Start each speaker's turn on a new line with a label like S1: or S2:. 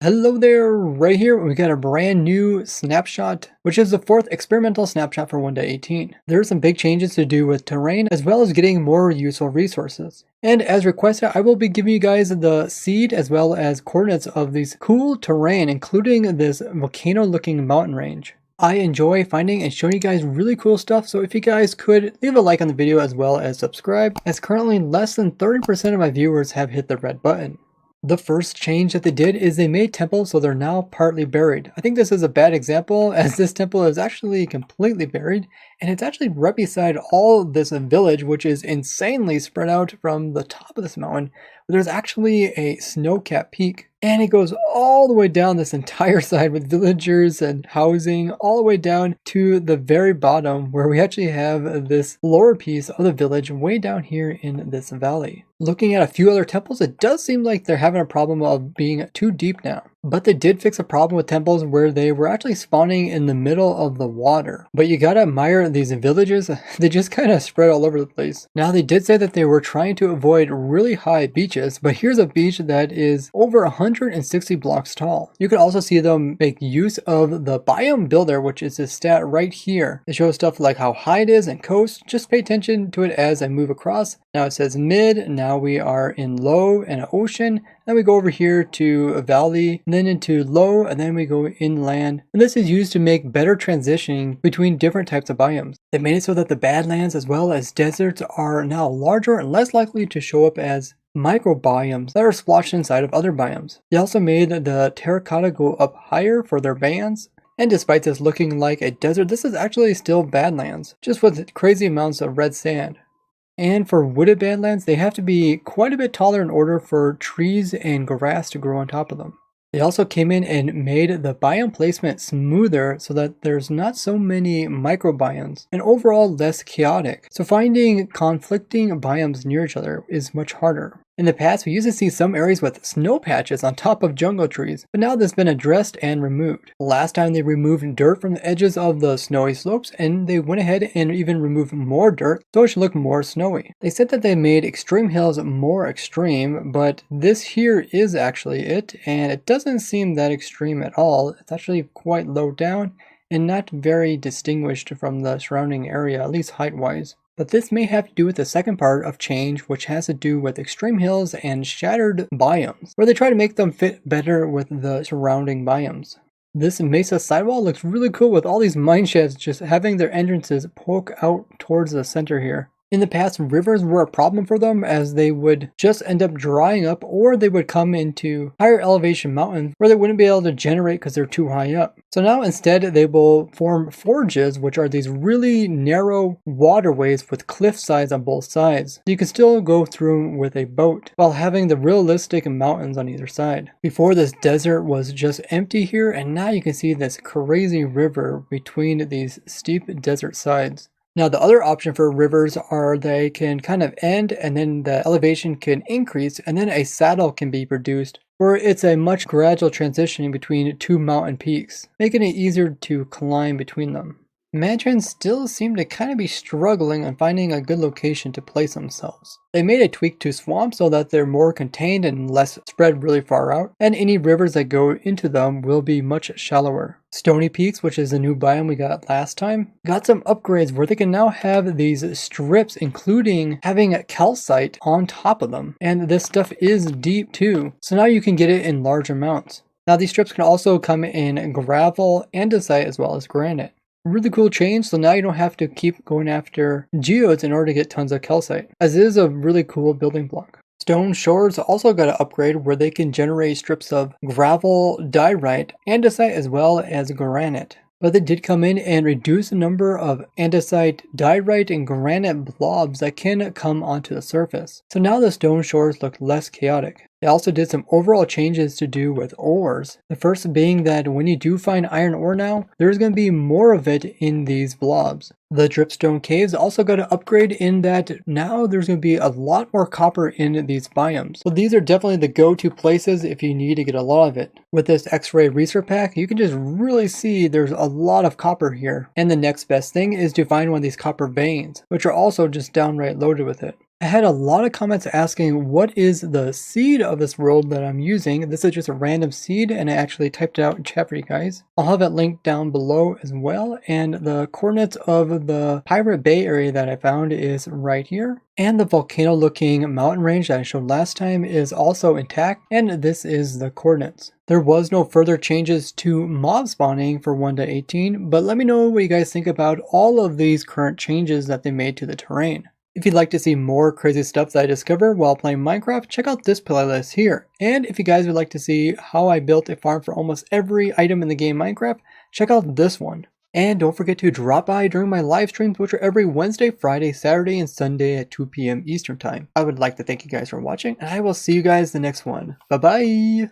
S1: Hello there, right here we got a brand new snapshot, which is the fourth experimental snapshot for 1.18. There are some big changes to do with terrain, as well as getting more useful resources. And as requested, I will be giving you guys the seed as well as coordinates of these cool terrain, including this volcano-looking mountain range. I enjoy finding and showing you guys really cool stuff, so if you guys could leave a like on the video as well as subscribe, as currently less than 30% of my viewers have hit the red button. The first change that they did is they made temples so they're now partly buried. I think this is a bad example as this temple is actually completely buried and it's actually right beside all this village, which is insanely spread out from the top of this mountain. There's actually a snow-capped peak and it goes all the way down this entire side with villagers and housing all the way down to the very bottom where we actually have this lower piece of the village way down here in this valley. Looking at a few other temples, it does seem like they're having a problem of being too deep now. But they did fix a problem with temples where they were actually spawning in the middle of the water. But you gotta admire these villages, they just kind of spread all over the place. Now they did say that they were trying to avoid really high beaches, but here's a beach that is over 160 blocks tall. You can also see them make use of the biome builder, which is this stat right here. It shows stuff like how high it is and coast. Just pay attention to it as I move across. Now it says mid, now we are in low and an ocean. Then we go over here to a valley, and then into low, and then we go inland. And this is used to make better transitioning between different types of biomes. They made it so that the badlands as well as deserts are now larger and less likely to show up as microbiomes that are splotched inside of other biomes. They also made the terracotta go up higher for their bands. And despite this looking like a desert, this is actually still badlands, just with crazy amounts of red sand. And for wooded badlands, they have to be quite a bit taller in order for trees and grass to grow on top of them. They also came in and made the biome placement smoother so that there's not so many microbiomes and overall less chaotic. So finding conflicting biomes near each other is much harder. In the past, we used to see some areas with snow patches on top of jungle trees, but now this has been addressed and removed. Last time they removed dirt from the edges of the snowy slopes, and they went ahead and even removed more dirt so it should look more snowy. They said that they made extreme hills more extreme, but this here is actually it, and it doesn't seem that extreme at all. It's actually quite low down and not very distinguished from the surrounding area, at least height-wise. But this may have to do with the second part of change, which has to do with extreme hills and shattered biomes, where they try to make them fit better with the surrounding biomes. This mesa sidewall looks really cool with all these mine shafts just having their entrances poke out towards the center here. In the past, rivers were a problem for them as they would just end up drying up, or they would come into higher elevation mountains where they wouldn't be able to generate because they're too high up. So now instead they will form forges, which are these really narrow waterways with cliff sides on both sides. You can still go through with a boat while having the realistic mountains on either side. Before, this desert was just empty here, and now you can see this crazy river between these steep desert sides. Now the other option for rivers are they can kind of end and then the elevation can increase and then a saddle can be produced, or it's a much gradual transitioning between two mountain peaks, making it easier to climb between them. Mansions still seem to kind of be struggling on finding a good location to place themselves. They made a tweak to swamps so that they're more contained and less spread really far out, and any rivers that go into them will be much shallower. Stony Peaks, which is the new biome we got last time, got some upgrades where they can now have these strips, including having calcite on top of them, and this stuff is deep too, so now you can get it in large amounts. Now these strips can also come in gravel, andesite, as well as granite. Really cool change, so now you don't have to keep going after geodes in order to get tons of calcite, as it is a really cool building block. Stone Shores also got an upgrade where they can generate strips of gravel, diorite, andesite, as well as granite. But they did come in and reduce the number of andesite, diorite, and granite blobs that can come onto the surface. So now the Stone Shores look less chaotic. They also did some overall changes to do with ores. The first being that when you do find iron ore now, there's going to be more of it in these blobs. The dripstone caves also got an upgrade in that now there's going to be a lot more copper in these biomes. So these are definitely the go-to places if you need to get a lot of it. With this X-ray research pack, you can just really see there's a lot of copper here. And the next best thing is to find one of these copper veins, which are also just downright loaded with it. I had a lot of comments asking what is the seed of this world that I'm using. This is just a random seed and I actually typed it out in chat for you guys. I'll have it linked down below as well, and the coordinates of the Pirate Bay area that I found is right here. And the volcano looking mountain range that I showed last time is also intact, and this is the coordinates. There was no further changes to mob spawning for 1.18, but let me know what you guys think about all of these current changes that they made to the terrain. If you'd like to see more crazy stuff that I discover while playing Minecraft, check out this playlist here. And if you guys would like to see how I built a farm for almost every item in the game Minecraft, check out this one. And don't forget to drop by during my live streams, which are every Wednesday, Friday, Saturday, and Sunday at 2 p.m. Eastern Time. I would like to thank you guys for watching, and I will see you guys the next one. Bye bye!